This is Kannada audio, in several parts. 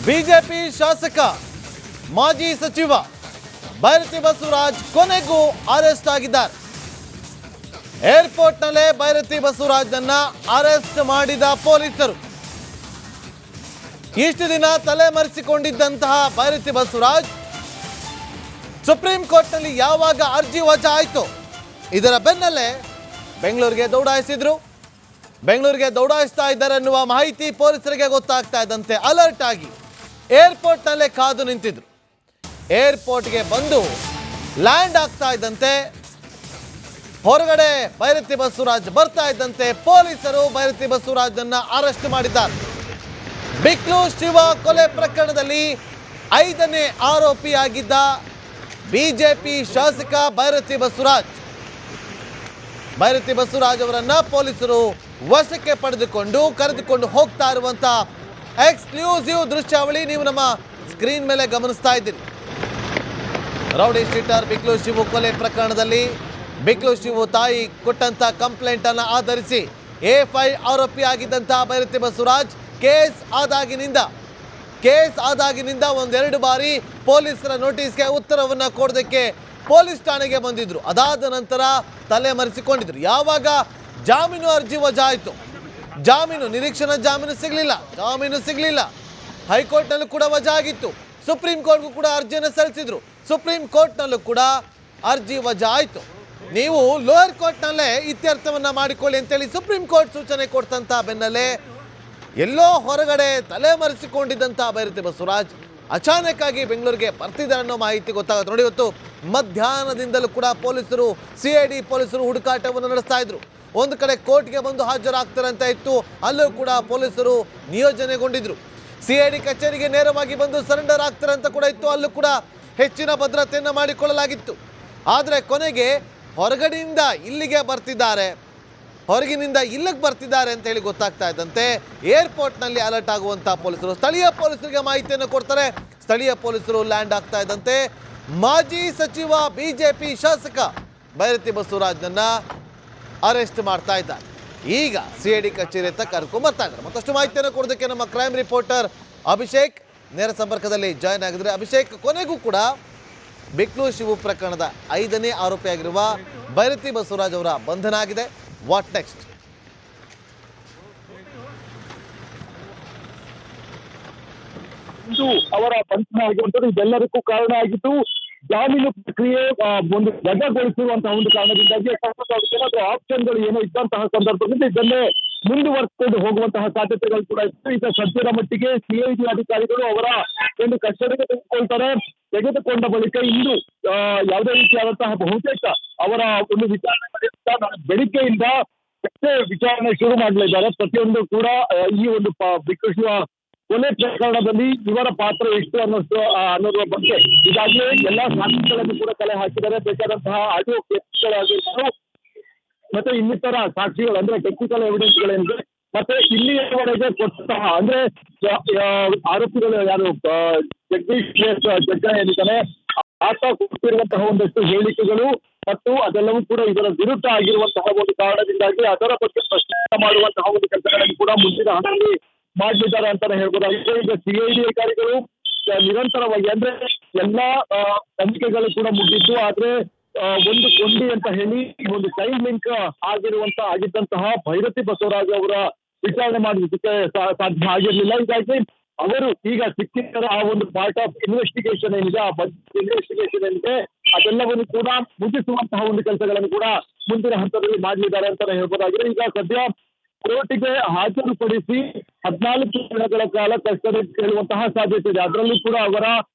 ಬಿಜೆಪಿ ಶಾಸಕ ಮಾಜಿ ಸಚಿವ ಭೈರತಿ ಬಸವರಾಜ್ ಕೊನೆಗೂ ಅರೆಸ್ಟ್ ಆಗಿದ್ದಾರೆ. ಏರ್ಪೋರ್ಟ್ನಲ್ಲೇ ಭೈರತಿ ಬಸವರಾಜನ್ನ ಅರೆಸ್ಟ್ ಮಾಡಿದ ಪೊಲೀಸರು. ಇಷ್ಟು ದಿನ ತಲೆಮರೆಸಿಕೊಂಡಿದ್ದಂತಹ ಭೈರತಿ ಬಸವರಾಜ್ ಸುಪ್ರೀಂ ಕೋರ್ಟ್ನಲ್ಲಿ ಯಾವಾಗ ಅರ್ಜಿ ವಜಾ ಆಯಿತು ಇದರ ಬೆನ್ನಲ್ಲೇ ಬೆಂಗಳೂರಿಗೆ ದೌಡಾಯಿಸಿದ್ರು. ಬೆಂಗಳೂರಿಗೆ ದೌಡಾಯಿಸ್ತಾ ಇದ್ದಾರೆ ಅನ್ನುವ ಮಾಹಿತಿ ಪೊಲೀಸರಿಗೆ ಗೊತ್ತಾಗ್ತಾ ಇದ್ದಂತೆ ಅಲರ್ಟ್ ಆಗಿ ಏರ್ಪೋರ್ಟ್ನಲ್ಲೇ ಕಾದು ನಿಂತಿದ್ರು. ಏರ್ಪೋರ್ಟ್ಗೆ ಬಂದು ಲ್ಯಾಂಡ್ ಆಗ್ತಾ ಇದ್ದಂತೆ ಹೊರಗಡೆ ಭೈರತಿ ಬಸವರಾಜ್ ಬರ್ತಾ ಇದ್ದಂತೆ ಪೊಲೀಸರು ಭೈರತಿ ಬಸವರಾಜನ್ನ ಅರೆಸ್ಟ್ ಮಾಡಿದ್ದಾರೆ. ಬಿಕ್ಲು ಶಿವ ಕೊಲೆ ಪ್ರಕರಣದಲ್ಲಿ 5ನೇ ಆರೋಪಿಯಾಗಿದ್ದ ಬಿಜೆಪಿ ಶಾಸಕ ಭೈರತಿ ಬಸವರಾಜ್ ಅವರನ್ನ ಪೊಲೀಸರು ವಶಕ್ಕೆ ಪಡೆದುಕೊಂಡು ಕರೆದುಕೊಂಡು ಹೋಗ್ತಾ ಇರುವಂತ ಎಕ್ಸ್ಕ್ಲೂಸಿವ್ ದೃಶ್ಯಾವಳಿ ನೀವು ನಮ್ಮ ಸ್ಕ್ರೀನ್ ಮೇಲೆ ಗಮನಿಸ್ತಾ ಇದ್ದೀರಿ. ರೌಡಿ ಶೀಟರ್ ಬಿಕ್ಲು ಶಿವು ಕೊಲೆ ಪ್ರಕರಣದಲ್ಲಿ ಬಿಕ್ಲು ಶಿವು ತಾಯಿ ಕೊಟ್ಟಂತ ಕಂಪ್ಲೇಂಟ್ ಅನ್ನು ಆಧರಿಸಿ A5 ಆರೋಪಿಯಾಗಿದ್ದಂತಹ ಭೈರತಿ ಬಸವರಾಜ್ ಕೇಸ್ ಆದಾಗಿನಿಂದ ಒಂದೆರಡು ಬಾರಿ ಪೊಲೀಸರ ನೋಟಿಸ್ಗೆ ಉತ್ತರವನ್ನ ಕೊಡೋದಕ್ಕೆ ಪೊಲೀಸ್ ಠಾಣೆಗೆ ಬಂದಿದ್ರು. ಅದಾದ ನಂತರ ತಲೆಮರೆಸಿಕೊಂಡಿದ್ರು. ಯಾವಾಗ ಜಾಮೀನು ಅರ್ಜಿ ವಜಾ ಆಯಿತು, ನಿರೀಕ್ಷಣಾ ಜಾಮೀನು ಸಿಗಲಿಲ್ಲ. ಹೈಕೋರ್ಟ್ನಲ್ಲೂ ಕೂಡ ವಜಾ ಆಗಿತ್ತು. ಸುಪ್ರೀಂ ಕೋರ್ಟ್ಗೂ ಕೂಡ ಅರ್ಜಿಯನ್ನು ಸಲ್ಲಿಸಿದ್ರು. ಸುಪ್ರೀಂ ಕೋರ್ಟ್ನಲ್ಲೂ ಕೂಡ ಅರ್ಜಿ ವಜಾ ಆಯಿತು. ನೀವು ಲೋಯರ್ ಕೋರ್ಟ್ನಲ್ಲೇ ಇತ್ಯರ್ಥವನ್ನ ಮಾಡಿಕೊಳ್ಳಿ ಅಂತೇಳಿ ಸುಪ್ರೀಂ ಕೋರ್ಟ್ ಸೂಚನೆ ಕೊಡ್ತಂತ ಬೆನ್ನಲ್ಲೇ ಎಲ್ಲೋ ಹೊರಗಡೆ ತಲೆಮರೆಸಿಕೊಂಡಿದ್ದಂಥ ಭೈರತಿ ಬಸವರಾಜ್ ಅಚಾನಕ್ ಆಗಿ ಬೆಂಗಳೂರಿಗೆ ಬರ್ತಿದ್ದಾರೆ ಅನ್ನೋ ಮಾಹಿತಿ ಗೊತ್ತಾಗುತ್ತೆ. ನೋಡಿ, ಇವತ್ತು ಮಧ್ಯಾಹ್ನದಿಂದಲೂ ಕೂಡ ಪೊಲೀಸರು CID ಪೊಲೀಸರು ಹುಡುಕಾಟವನ್ನು ನಡೆಸ್ತಾ ಇದ್ರು. ಒಂದು ಕಡೆ ಕೋರ್ಟ್ಗೆ ಬಂದು ಹಾಜರಾಗ್ತಾರೆ ಅಂತ ಇತ್ತು, ಅಲ್ಲೂ ಕೂಡ ಪೊಲೀಸರು ನಿಯೋಜನೆಗೊಂಡಿದ್ರು. CID ಕಚೇರಿಗೆ ನೇರವಾಗಿ ಬಂದು ಸರೆಂಡರ್ ಆಗ್ತಾರೆ ಅಂತ ಕೂಡ ಇತ್ತು, ಅಲ್ಲೂ ಕೂಡ ಹೆಚ್ಚಿನ ಭದ್ರತೆಯನ್ನು ಮಾಡಿಕೊಳ್ಳಲಾಗಿತ್ತು. ಆದರೆ ಕೊನೆಗೆ ಹೊರಗಡೆಯಿಂದ ಇಲ್ಲಿಗೆ ಬರ್ತಿದ್ದಾರೆ ಅಂತ ಹೇಳಿ ಗೊತ್ತಾಗ್ತಾ ಇದ್ದಂತೆ ಏರ್ಪೋರ್ಟ್ನಲ್ಲಿ ಅಲರ್ಟ್ ಆಗುವಂಥ ಪೊಲೀಸರು ಸ್ಥಳೀಯ ಪೊಲೀಸರಿಗೆ ಮಾಹಿತಿಯನ್ನು ಕೊಡ್ತಾರೆ. ಸ್ಥಳೀಯ ಪೊಲೀಸರು ಲ್ಯಾಂಡ್ ಆಗ್ತಾ ಇದ್ದಂತೆ ಮಾಜಿ ಸಚಿವ ಬಿಜೆಪಿ ಶಾಸಕ ಭೈರತಿ ಬಸವರಾಜ್ನನ್ನ ಅರೆಸ್ಟ್ ಮಾಡ್ತಾ ಇದ್ದಾರೆ. ಈಗ CID ಕಚೇರಿ ಹತ್ರ ಕರ್ಕೊಂಡು ಬರ್ತಾ ಇದ್ದಾರೆ. ಮತ್ತಷ್ಟು ಮಾಹಿತಿಯನ್ನು ಕೊಡೋದಕ್ಕೆ ನಮ್ಮ ಕ್ರೈಮ್ ರಿಪೋರ್ಟರ್ ಅಭಿಷೇಕ್ ನೇರ ಸಂಪರ್ಕದಲ್ಲಿ ಜಾಯ್ನ್ ಆಗಿದ್ರೆ. ಅಭಿಷೇಕ್, ಕೊನೆಗೂ ಕೂಡ ಬಿಕ್ಲು ಶಿವು ಪ್ರಕರಣದ 5ನೇ ಆರೋಪಿಯಾಗಿರುವ ಭೈರತಿ ಬಸವರಾಜ್ ಅವರ ಬಂಧನ ಆಗಿದೆ. What next? ಇದು ಅವರ ಬಂಧನ ಆಗಿರುವಂಥದ್ದು ಇದೆಲ್ಲದಕ್ಕೂ ಕಾರಣ ಆಗಿದ್ದು ಜಾಮೀನು ಪ್ರಕ್ರಿಯೆ ಒಂದು ವಜಾಗೊಳಿಸಿರುವಂತಹ ಒಂದು ಕಾರಣದಿಂದಾಗಿ ಏನಾದರೂ ಆಪ್ಷನ್ಗಳು ಏನೋ ಇದ್ದಂತಹ ಸಂದರ್ಭದಲ್ಲಿ ಇದನ್ನೇ ಮುಂದುವರೆಸಿಕೊಂಡು ಹೋಗುವಂತಹ ಸಾಧ್ಯತೆಗಳು ಕೂಡ ಇತ್ತು. ಈಗ ಸದ್ಯದ ಮಟ್ಟಿಗೆ CID ಅಧಿಕಾರಿಗಳು ಅವರ ಒಂದು ಕಸ್ಟಡಿಗೆ ತೆಗೆದುಕೊಂಡ ಬಳಿಕ ಇಂದು ಯಾವುದೇ ರೀತಿಯಾದಂತಹ ಬಹುತೇಕ ಅವರ ಒಂದು ವಿಚಾರಣೆ ಬೆಳಿಗ್ಗೆಯಿಂದ ವಿಚಾರಣೆ ಶುರು ಮಾಡಲಿದ್ದಾರೆ. ಪ್ರತಿಯೊಂದು ಕೂಡ ಈ ಒಂದು ಬಿಕ್ಲು ಕೊಲೆ ಪ್ರಕರಣದಲ್ಲಿ ಇವರ ಪಾತ್ರ ಎಷ್ಟು ಅನ್ನೋದ್ರ ಬಗ್ಗೆ ಈಗಾಗಲೇ ಎಲ್ಲಾ ಸಾಕ್ಷಿಗಳನ್ನು ಕೂಡ ಕಲೆ ಹಾಕಿದ್ದಾರೆ. ಬೇಕಾದಂತಹ ಆಡಿಯೋ ಕ್ಲಿಪ್ಗಳಾಗಿರ್ಬೋದು ಮತ್ತೆ ಇನ್ನಿತರ ಸಾಕ್ಷಿಗಳು ಅಂದ್ರೆ ಟೆಕ್ನಿಕಲ್ ಎವಿಡೆನ್ಸ್ಗಳೇನಿದೆ ಮತ್ತೆ ಇಲ್ಲಿಯವರೆಗೆ ಕೊಟ್ಟಂತಹ ಅಂದ್ರೆ ಆರೋಪಿಗಳು ಯಾರು ಜಗದೀಶ್ ಜಗ್ಗ ಏನಿದ್ದಾನೆ ಆತ ಕೊಟ್ಟಿರುವಂತಹ ಒಂದಷ್ಟು ಹೇಳಿಕೆಗಳು ಮತ್ತು ಅದೆಲ್ಲವೂ ಕೂಡ ಇದರ ವಿರುದ್ಧ ಆಗಿರುವಂತಹ ಒಂದು ಕಾರಣದಿಂದಾಗಿ ಅದರ ಬಗ್ಗೆ ಪ್ರಶ್ನೆ ಮಾಡುವಂತಹ ಒಂದು ಕೆಲಸಗಳನ್ನು ಕೂಡ ಮುಂದಿನ ಹಂತದಲ್ಲಿ ಮಾಡಲಿದ್ದಾರೆ ಅಂತಾನೆ ಹೇಳ್ಬೋದಾಗಿದೆ. ಈಗ CID ಅಧಿಕಾರಿಗಳು ನಿರಂತರವಾಗಿ ಅಂದ್ರೆ ಎಲ್ಲಾ ತನಿಖೆಗಳು ಕೂಡ ಮುಗಿದ್ದು ಆದ್ರೆ ಒಂದು ಕೊಂಡಿ ಅಂತ ಹೇಳಿ ಒಂದು ಟೈಮ್ ಲಿಂಕ್ ಆಗಿದ್ದಂತಹ ಭೈರತಿ ಬಸವರಾಜ್ ಅವರ ವಿಚಾರಣೆ ಮಾಡೋದಕ್ಕೆ ಸಾಧ್ಯ ಆಗಿರ್ಲಿಲ್ಲ. ಹೀಗಾಗಿ ಅವರು ಈಗ ಸಿಕ್ಕಿದ ಆ ಒಂದು ಪಾರ್ಟ್ ಆಫ್ ಇನ್ವೆಸ್ಟಿಗೇಷನ್ ಏನಿದೆ ಅದೆಲ್ಲವನ್ನು ಕೂಡ ಮುಗಿಸುವಂತಹ ಒಂದು ಕೆಲಸಗಳನ್ನು ಕೂಡ ಮುಂದಿನ ಹಂತದಲ್ಲಿ ಮಾಡಲಿದ್ದಾರೆ ಅಂತಾನೆ ಹೇಳ್ಬೋದಾಗಿದೆ. ಈಗ ಸದ್ಯ ಕೋರ್ಟಿಗೆ ಹಾಜರುಪಡಿಸಿ 14 ದಿನಗಳ ಕಾಲ ಕಸ್ಟಡಿ ಕೇಳುವಂತಹ ಸಾಧ್ಯತೆ ಇದೆ. ಅದರಲ್ಲೂ ಕೂಡ ಅವರ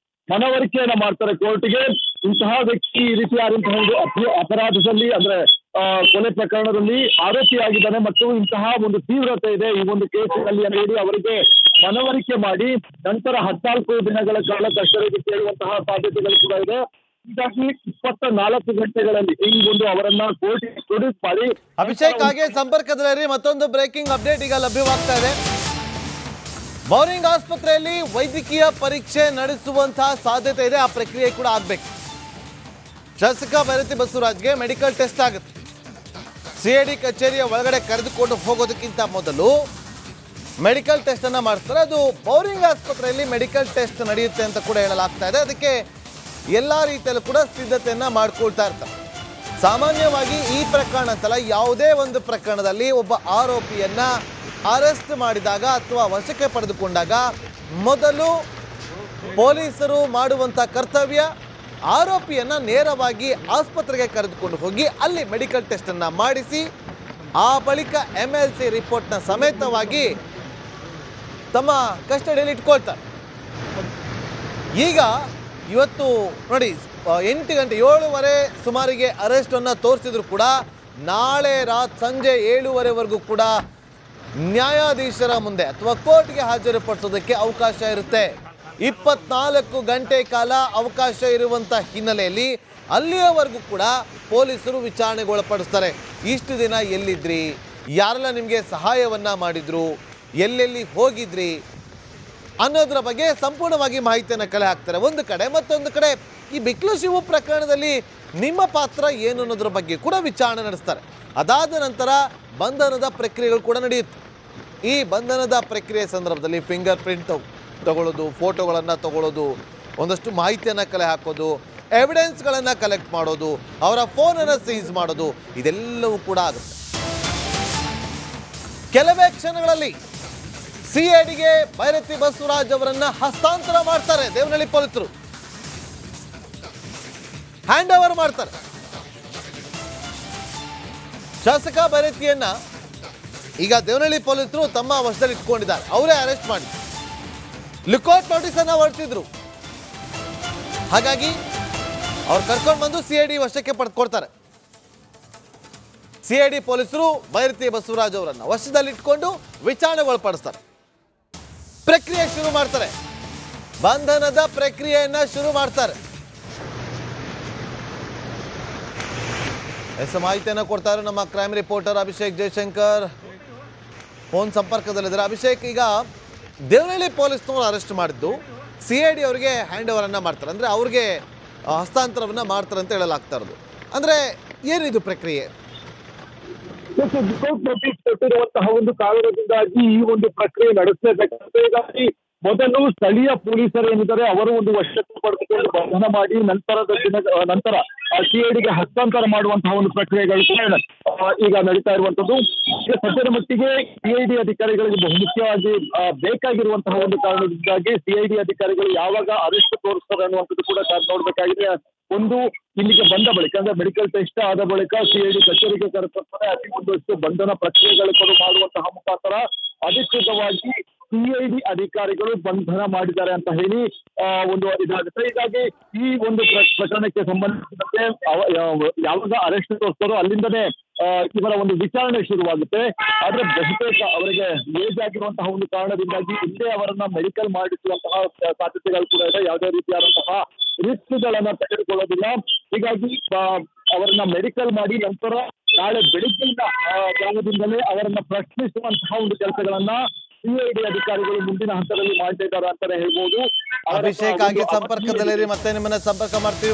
ಮನವರಿಕೆಯನ್ನ ಮಾಡ್ತಾರೆ ಕೋರ್ಟಿಗೆ. ಇಂತಹ ವ್ಯಕ್ತಿ ಈ ರೀತಿಯಾದಂತಹ ಒಂದು ಅಪರಾಧದಲ್ಲಿ ಅಂದ್ರೆ ಕೊಲೆ ಪ್ರಕರಣದಲ್ಲಿ ಆರೋಪಿಯಾಗಿದ್ದಾನೆ ಮತ್ತು ಇಂತಹ ಒಂದು ತೀವ್ರತೆ ಇದೆ ಈ ಒಂದು ಕೇಸಿನಲ್ಲಿ ಹೇಳಿ ಅವರಿಗೆ ಮನವರಿಕೆ ಮಾಡಿ ನಂತರ 14 ದಿನಗಳ ಕಾಲ ಕಸ್ಟಡಿಗೆ ಕೇಳುವಂತಹ ಸಾಧ್ಯತೆಗಳು ಕೂಡ ಇದೆ. ಹೀಗಾಗಿ 24 ಗಂಟೆಗಳಲ್ಲಿ ಈ ಒಂದು ಅವರನ್ನ ಕೋರ್ಟ್ ಪ್ರೊಡ್ಯೂಸ್ ಮಾಡಿ. ಅಭಿಷೇಕ್, ಹಾಗೆ ಸಂಪರ್ಕದಲ್ಲಿ ಮತ್ತೊಂದು ಬ್ರೇಕಿಂಗ್ ಅಪ್ಡೇಟ್ ಈಗ ಲಭ್ಯವಾಗ್ತಾ ಇದೆ. ಬೌರಿಂಗ್ ಆಸ್ಪತ್ರೆಯಲ್ಲಿ ವೈದ್ಯಕೀಯ ಪರೀಕ್ಷೆ ನಡೆಸುವಂತಹ ಸಾಧ್ಯತೆ ಇದೆ. ಆ ಪ್ರಕ್ರಿಯೆ ಕೂಡ ಆಗ್ಬೇಕು. ಶಾಸಕ ಭೈರತಿ ಬಸವರಾಜ್ಗೆ ಮೆಡಿಕಲ್ ಟೆಸ್ಟ್ ಆಗುತ್ತೆ. CID ಕಚೇರಿಯ ಒಳಗಡೆ ಕರೆದುಕೊಂಡು ಹೋಗೋದಕ್ಕಿಂತ ಮೊದಲು ಮೆಡಿಕಲ್ ಟೆಸ್ಟ್ ಅನ್ನ ಮಾಡಿಸ್ತಾರೆ. ಅದು ಬೌರಿಂಗ್ ಆಸ್ಪತ್ರೆಯಲ್ಲಿ ಮೆಡಿಕಲ್ ಟೆಸ್ಟ್ ನಡೆಯುತ್ತೆ ಅಂತ ಕೂಡ ಹೇಳಲಾಗ್ತಾ ಇದೆ. ಅದಕ್ಕೆ ಎಲ್ಲ ರೀತಿಯಲ್ಲೂ ಕೂಡ ಸಿದ್ಧತೆಯನ್ನ ಮಾಡ್ಕೊಳ್ತಾ ಇರ್ತಾರೆ. ಸಾಮಾನ್ಯವಾಗಿ ಈ ಪ್ರಕರಣ ಅಂತಲ್ಲ, ಯಾವುದೇ ಒಂದು ಪ್ರಕರಣದಲ್ಲಿ ಒಬ್ಬ ಆರೋಪಿಯನ್ನ ಅರೆಸ್ಟ್ ಮಾಡಿದಾಗ ಅಥವಾ ವಶಕ್ಕೆ ಪಡೆದುಕೊಂಡಾಗ ಮೊದಲು ಪೊಲೀಸರು ಮಾಡುವಂಥ ಕರ್ತವ್ಯ ಆರೋಪಿಯನ್ನ ನೇರವಾಗಿ ಆಸ್ಪತ್ರೆಗೆ ಕರೆದುಕೊಂಡು ಹೋಗಿ ಅಲ್ಲಿ ಮೆಡಿಕಲ್ ಟೆಸ್ಟ್ ಅನ್ನ ಮಾಡಿಸಿ ಆ ಬಳಿಕ MLC ರಿಪೋರ್ಟ್ನ ಸಮೇತವಾಗಿ ತಮ್ಮ ಕಸ್ಟಡಿಯಲ್ಲಿ ಇಟ್ಕೊಳ್ತಾರೆ. ಈಗ ಇವತ್ತು ನೋಡಿ 8 ಗಂಟೆ 7:30 ಸುಮಾರಿಗೆ ಅರೆಸ್ಟನ್ನು ತೋರಿಸಿದ್ರು ಕೂಡ ನಾಳೆ ಸಂಜೆ 7:30ವರೆಗೂ ಕೂಡ ನ್ಯಾಯಾಧೀಶರ ಮುಂದೆ ಅಥವಾ ಕೋರ್ಟ್ಗೆ ಹಾಜರುಪಡಿಸೋದಕ್ಕೆ ಅವಕಾಶ ಇರುತ್ತೆ. 24 ಗಂಟೆ ಕಾಲ ಅವಕಾಶ ಇರುವಂಥ ಹಿನ್ನೆಲೆಯಲ್ಲಿ ಅಲ್ಲಿಯವರೆಗೂ ಕೂಡ ಪೊಲೀಸರು ವಿಚಾರಣೆಗೆ ಒಳಪಡಿಸ್ತಾರೆ. ಇಷ್ಟು ದಿನ ಎಲ್ಲಿದ್ರಿ, ಯಾರೆಲ್ಲ ನಿಮಗೆ ಸಹಾಯವನ್ನ ಮಾಡಿದ್ರು, ಎಲ್ಲೆಲ್ಲಿ ಹೋಗಿದ್ರಿ ಅನ್ನೋದ್ರ ಬಗ್ಗೆ ಸಂಪೂರ್ಣವಾಗಿ ಮಾಹಿತಿಯನ್ನು ಕಲೆ ಹಾಕ್ತಾರೆ ಒಂದು ಕಡೆ. ಮತ್ತೊಂದು ಕಡೆ ಈ ಬಿಕ್ಲು ಶಿವು ಪ್ರಕರಣದಲ್ಲಿ ನಿಮ್ಮ ಪಾತ್ರ ಏನು ಅನ್ನೋದ್ರ ಬಗ್ಗೆ ಕೂಡ ವಿಚಾರಣೆ ನಡೆಸ್ತಾರೆ. ಅದಾದ ನಂತರ ಬಂಧನದ ಪ್ರಕ್ರಿಯೆಗಳು ಕೂಡ ನಡೆಯುತ್ತೆ. ಈ ಬಂಧನದ ಪ್ರಕ್ರಿಯೆ ಸಂದರ್ಭದಲ್ಲಿ ಫಿಂಗರ್ ಪ್ರಿಂಟ್ ತಗೊಳ್ಳೋದು, ಫೋಟೋಗಳನ್ನು ತಗೊಳ್ಳೋದು, ಒಂದಷ್ಟು ಮಾಹಿತಿಯನ್ನು ಕಲೆ ಹಾಕೋದು, ಎವಿಡೆನ್ಸ್ಗಳನ್ನು ಕಲೆಕ್ಟ್ ಮಾಡೋದು, ಅವರ ಫೋನನ್ನು ಸೀಸ್ ಮಾಡೋದು, ಇದೆಲ್ಲವೂ ಕೂಡ ಆಗುತ್ತೆ. ಕೆಲವೇ ಕ್ಷಣಗಳಲ್ಲಿ CIDಗೆ ಭೈರತಿ ಬಸವರಾಜ್ ಅವರನ್ನ ಹಸ್ತಾಂತರ ಮಾಡ್ತಾರೆ. ದೇವನಹಳ್ಳಿ ಪೊಲೀಸರು ಹ್ಯಾಂಡ್ ಓವರ್ ಮಾಡ್ತಾರೆ. ಶಾಸಕ ಭೈರತಿಯನ್ನ ಈಗ ದೇವನಹಳ್ಳಿ ಪೊಲೀಸರು ತಮ್ಮ ವಶದಲ್ಲಿ ಇಟ್ಕೊಂಡಿದ್ದಾರೆ. ಅವರೇ ಅರೆಸ್ಟ್ ಮಾಡಿ ಲುಕೌಟ್ ನೋಟಿಸ್ ಅನ್ನ ಹೊರಡಿಸಿದ್ರು. ಹಾಗಾಗಿ ಅವ್ರು ಕರ್ಕೊಂಡು ಬಂದು CID ವಶಕ್ಕೆ ಪಡೆದುಕೊಳ್ತಾರೆ. CID ಪೊಲೀಸರು ಭೈರತಿ ಬಸವರಾಜ್ ಅವರನ್ನ ವಶದಲ್ಲಿ ಇಟ್ಕೊಂಡು ವಿಚಾರಣೆಗೆ ಒಳಪಡಿಸ್ತಾರೆ. ಪ್ರಕ್ರಿಯೆ ಶುರು ಮಾಡ್ತಾರೆ. ಬಂಧನದ ಪ್ರಕ್ರಿಯೆಯನ್ನ ಶುರು ಮಾಡ್ತಾರೆ. ಮಾಹಿತಿಯನ್ನು ಕೊಡ್ತಾರೆ ನಮ್ಮ crime reporter Abhishek Jaishankar phone ಸಂಪರ್ಕದಲ್ಲಿದ್ದಾರೆ. ಅಭಿಷೇಕ್, ಈಗ ದೇವನಹಳ್ಳಿ ಪೊಲೀಸ್ನವರು ಅರೆಸ್ಟ್ ಮಾಡಿದ್ದು CID ಅವರಿಗೆ ಹ್ಯಾಂಡ್ ಓವರ್ ಅನ್ನ ಮಾಡ್ತಾರೆ, ಅಂದ್ರೆ ಅವ್ರಿಗೆ ಹಸ್ತಾಂತರವನ್ನ ಮಾಡ್ತಾರೆ ಅಂತ ಹೇಳಲಾಗ್ತಾ ಇರೋದು. ಅಂದ್ರೆ ಏನಿದು ಪ್ರಕ್ರಿಯೆ? ವಿಕೌಟ್ ನೋಟಿಸ್ ಕೊಟ್ಟಿರುವಂತಹ ಒಂದು ಕಾರಣದಿಂದಾಗಿ ಈ ಒಂದು ಪ್ರಕ್ರಿಯೆ ನಡೆಸಲೇಬೇಕಾಗುತ್ತೆ. ಹೀಗಾಗಿ ಮೊದಲು ಸ್ಥಳೀಯ ಪೊಲೀಸರು ಏನಿದ್ದಾರೆ ಅವರು ಒಂದು ವಶಕ್ಕೆ ಪಡೆದುಕೊಂಡು ಬಂಧನ ಮಾಡಿ ನಂತರ CIDಗೆ ಹಸ್ತಾಂತರ ಮಾಡುವಂತಹ ಒಂದು ಪ್ರಕ್ರಿಯೆಗಳು ಈಗ ನಡೀತಾ ಇರುವಂತದ್ದು. ಈಗ ಸದ್ಯದ ಮಟ್ಟಿಗೆ CID ಅಧಿಕಾರಿಗಳಿಗೆ ಬಹುಮುಖ್ಯವಾಗಿ ಬೇಕಾಗಿರುವಂತಹ ಒಂದು ಕಾರಣದಿಂದಾಗಿ CID ಅಧಿಕಾರಿಗಳು ಯಾವಾಗ ಅರೆಸ್ಟ್ ತೋರಿಸ್ತಾರೆ ಅನ್ನುವಂಥದ್ದು ಕೂಡ ನೋಡ್ಬೇಕಾಗಿದೆ. ಒಂದು ಇಲ್ಲಿಗೆ ಬಂದ ಬಳಿಕ ಅಂದ್ರೆ ಮೆಡಿಕಲ್ ಟೆಸ್ಟ್ ಆದ ಬಳಿಕ CID ಕಚೇರಿಗೆ ಕರೆತರ್ತಾರೆ. ಅತಿ ಒಂದಷ್ಟು ಬಂಧನ ಪ್ರಕ್ರಿಯೆಗಳು ಮಾಡುವಂತಹ ಮುಖಾಂತರ ಅಧಿಕೃತವಾಗಿ CID ಅಧಿಕಾರಿಗಳು ಬಂಧನ ಮಾಡಿದ್ದಾರೆ ಅಂತ ಹೇಳಿ ಒಂದು ಇದಾಗುತ್ತೆ. ಹೀಗಾಗಿ ಈ ಒಂದು ಪ್ರಕರಣಕ್ಕೆ ಸಂಬಂಧಿಸಿದಂತೆ ಯಾವಾಗ ಅರೆಸ್ಟ್ ತೋರಿಸ್ತಾರೋ ಅಲ್ಲಿಂದನೇ ಇವರ ಒಂದು ವಿಚಾರಣೆ ಶುರುವಾಗುತ್ತೆ. ಆದ್ರೆ ಬಹುತೇಕ ಅವರಿಗೆ ಏಜ್ ಆಗಿರುವಂತಹ ಒಂದು ಕಾರಣದಿಂದಾಗಿ ಇಲ್ಲೇ ಅವರನ್ನ ಮೆಡಿಕಲ್ ಮಾಡಿಸುವಂತಹ ಸಾಧ್ಯತೆಗಳು ಕೂಡ ಇದೆ. ಯಾವುದೇ ರೀತಿಯಾದಂತಹ ರಿಸ್ಕ್ಗಳನ್ನ ತೆಗೆದುಕೊಳ್ಳೋದಿಲ್ಲ. ಹೀಗಾಗಿ ಅವರನ್ನ ಮೆಡಿಕಲ್ ಮಾಡಿ ನಂತರ ನಾಳೆ ಬೆಳಿಗ್ಗಿನ ಜಾವದಿಂದಲೇ ಅವರನ್ನ ಪ್ರಶ್ನಿಸುವಂತಹ ಒಂದು ಕೆಲಸಗಳನ್ನ CID ಅಧಿಕಾರಿಗಳು ಮುಂದಿನ ಹಂತದಲ್ಲಿ ಮಾಡ್ತಾ ಇದ್ದಾರೆ ಅಂತಾನೆ ಹೇಳ್ಬೋದು. ಅಭಿಷೇಕ್ ಆಗಿ ಸಂಪರ್ಕದಲ್ಲಿ ಮತ್ತೆ ನಿಮ್ಮನ್ನ ಸಂಪರ್ಕ ಮಾಡ್ತೀವಿ.